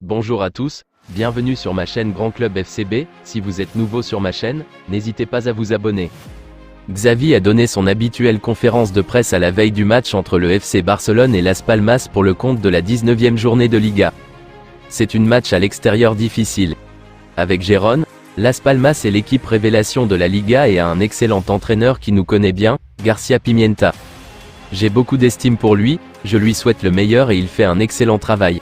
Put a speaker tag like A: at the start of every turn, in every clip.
A: Bonjour à tous, bienvenue sur ma chaîne Grand Club FCB. Si vous êtes nouveau sur ma chaîne, n'hésitez pas à vous abonner. Xavi a donné son habituelle conférence de presse à la veille du match entre le FC Barcelone et Las Palmas pour le compte de la 19e journée de Liga. C'est une match à l'extérieur difficile. Avec Gérone, Las Palmas est l'équipe révélation de la Liga et a un excellent entraîneur qui nous connaît bien, García Pimienta. J'ai beaucoup d'estime pour lui, je lui souhaite le meilleur et il fait un excellent travail.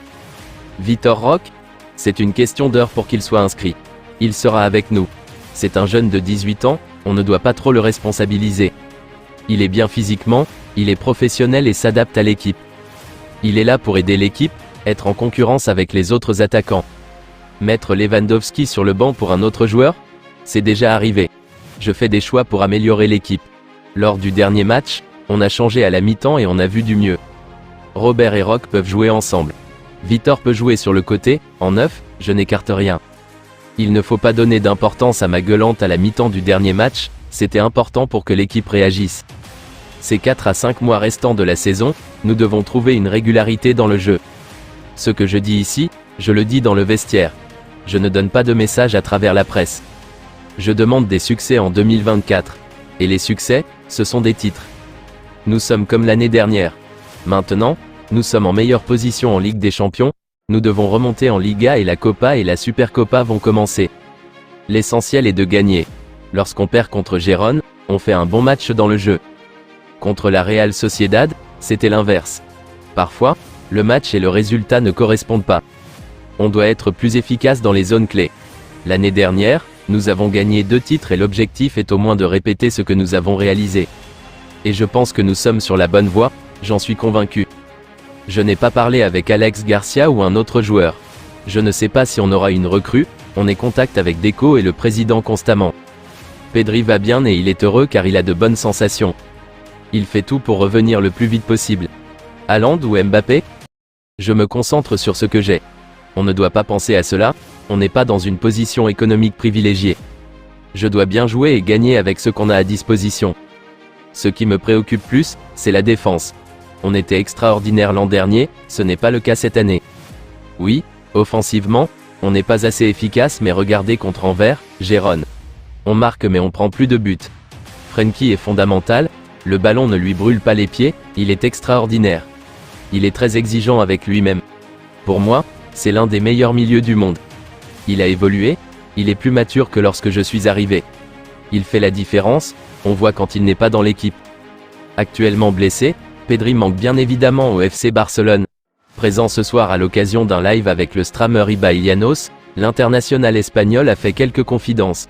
A: Vitor Roque? C'est une question d'heure pour qu'il soit inscrit. Il sera avec nous. C'est un jeune de 18 ans, on ne doit pas trop le responsabiliser. Il est bien physiquement, il est professionnel et s'adapte à l'équipe. Il est là pour aider l'équipe, être en concurrence avec les autres attaquants. Mettre Lewandowski sur le banc pour un autre joueur? C'est déjà arrivé. Je fais des choix pour améliorer l'équipe. Lors du dernier match, on a changé à la mi-temps et on a vu du mieux. Robert et Roque peuvent jouer ensemble. Vitor peut jouer sur le côté, en neuf, je n'écarte rien. Il ne faut pas donner d'importance à ma gueulante à la mi-temps du dernier match, c'était important pour que l'équipe réagisse. Ces 4 à 5 mois restants de la saison, nous devons trouver une régularité dans le jeu. Ce que je dis ici, je le dis dans le vestiaire. Je ne donne pas de message à travers la presse. Je demande des succès en 2024. Et les succès, ce sont des titres. Nous sommes comme l'année dernière. Maintenant, nous sommes en meilleure position en Ligue des Champions, nous devons remonter en Liga et la Copa et la Supercopa vont commencer. L'essentiel est de gagner. Lorsqu'on perd contre Gérone, on fait un bon match dans le jeu. Contre la Real Sociedad, c'était l'inverse. Parfois, le match et le résultat ne correspondent pas. On doit être plus efficace dans les zones clés. L'année dernière, nous avons gagné 2 titres et l'objectif est au moins de répéter ce que nous avons réalisé. Et je pense que nous sommes sur la bonne voie, j'en suis convaincu. Je n'ai pas parlé avec Alex Garcia ou un autre joueur. Je ne sais pas si on aura une recrue, on est en contact avec Deco et le président constamment. Pedri va bien et il est heureux car il a de bonnes sensations. Il fait tout pour revenir le plus vite possible. Haaland ou Mbappé? Je me concentre sur ce que j'ai. On ne doit pas penser à cela, on n'est pas dans une position économique privilégiée. Je dois bien jouer et gagner avec ce qu'on a à disposition. Ce qui me préoccupe plus, c'est la défense. On était extraordinaire l'an dernier, ce n'est pas le cas cette année. Oui, offensivement, on n'est pas assez efficace mais regardez contre Anvers, Gérone. On marque mais on prend plus de buts. Frenkie est fondamental, le ballon ne lui brûle pas les pieds, il est extraordinaire. Il est très exigeant avec lui-même. Pour moi, c'est l'un des meilleurs milieux du monde. Il a évolué, il est plus mature que lorsque je suis arrivé. Il fait la différence, on voit quand il n'est pas dans l'équipe. Actuellement blessé, Pedri manque bien évidemment au FC Barcelone. Présent ce soir à l'occasion d'un live avec le streamer Ibai Llanos, l'international espagnol a fait quelques confidences.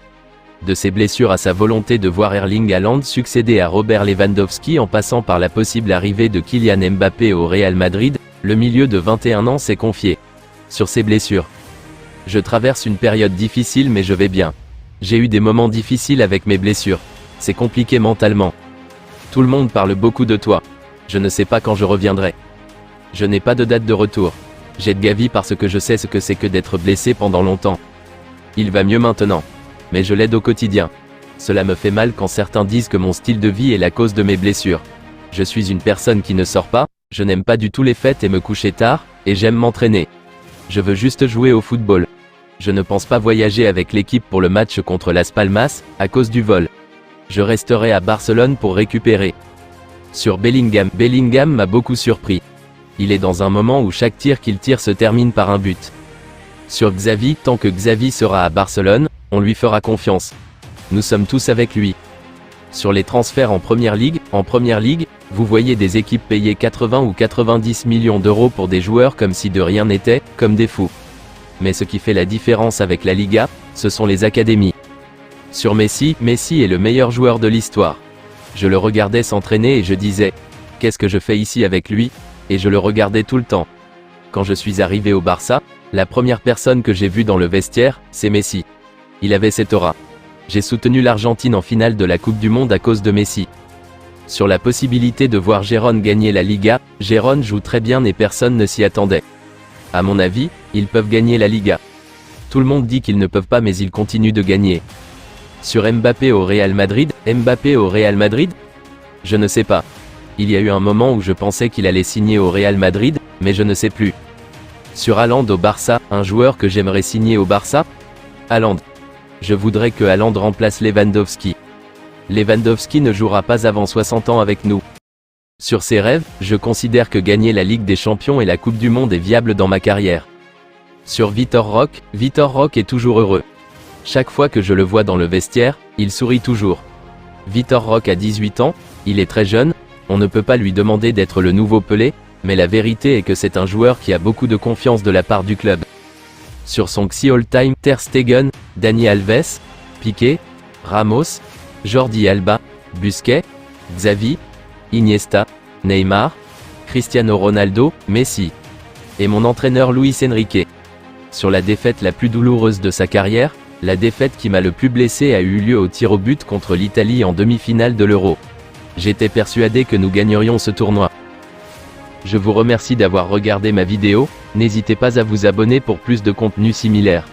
A: De ses blessures à sa volonté de voir Erling Haaland succéder à Robert Lewandowski en passant par la possible arrivée de Kylian Mbappé au Real Madrid, le milieu de 21 ans s'est confié. Sur ses blessures. Je traverse une période difficile mais je vais bien. J'ai eu des moments difficiles avec mes blessures. C'est compliqué mentalement. Tout le monde parle beaucoup de toi. Je ne sais pas quand je reviendrai. Je n'ai pas de date de retour. J'aide Gavi parce que je sais ce que c'est que d'être blessé pendant longtemps. Il va mieux maintenant. Mais je l'aide au quotidien. Cela me fait mal quand certains disent que mon style de vie est la cause de mes blessures. Je suis une personne qui ne sort pas, je n'aime pas du tout les fêtes et me coucher tard, et j'aime m'entraîner. Je veux juste jouer au football. Je ne pense pas voyager avec l'équipe pour le match contre Las Palmas, à cause du vol. Je resterai à Barcelone pour récupérer. Sur Bellingham, Bellingham m'a beaucoup surpris. Il est dans un moment où chaque tir qu'il tire se termine par un but. Sur Xavi, tant que Xavi sera à Barcelone, on lui fera confiance. Nous sommes tous avec lui. Sur les transferts en Première Ligue, vous voyez des équipes payer 80 ou 90 millions d'euros pour des joueurs comme si de rien n'était, comme des fous. Mais ce qui fait la différence avec la Liga, ce sont les académies. Sur Messi, Messi est le meilleur joueur de l'histoire. Je le regardais s'entraîner et je disais, qu'est-ce que je fais ici avec lui? Et je le regardais tout le temps. Quand je suis arrivé au Barça, la première personne que j'ai vue dans le vestiaire, c'est Messi. Il avait cette aura. J'ai soutenu l'Argentine en finale de la Coupe du Monde à cause de Messi. Sur la possibilité de voir Gérone gagner la Liga, Gérone joue très bien et personne ne s'y attendait. À mon avis, ils peuvent gagner la Liga. Tout le monde dit qu'ils ne peuvent pas mais ils continuent de gagner. Sur Mbappé au Real Madrid, je ne sais pas. Il y a eu un moment où je pensais qu'il allait signer au Real Madrid, mais je ne sais plus. Sur Haaland au Barça, un joueur que j'aimerais signer au Barça? Haaland. Je voudrais que Haaland remplace Lewandowski. Lewandowski ne jouera pas avant 60 ans avec nous. Sur ces rêves, je considère que gagner la Ligue des Champions et la Coupe du Monde est viable dans ma carrière. Sur Vitor Roque est toujours heureux. Chaque fois que je le vois dans le vestiaire, il sourit toujours. Vitor Roque a 18 ans, il est très jeune, on ne peut pas lui demander d'être le nouveau Pelé, mais la vérité est que c'est un joueur qui a beaucoup de confiance de la part du club. Sur son XI All-Time, Ter Stegen, Dani Alves, Piqué, Ramos, Jordi Alba, Busquets, Xavi, Iniesta, Neymar, Cristiano Ronaldo, Messi. Et mon entraîneur Luis Enrique. Sur la défaite la plus douloureuse de sa carrière, la défaite qui m'a le plus blessé a eu lieu au tir au but contre l'Italie en demi-finale de l'Euro. J'étais persuadé que nous gagnerions ce tournoi. Je vous remercie d'avoir regardé ma vidéo, n'hésitez pas à vous abonner pour plus de contenu similaire.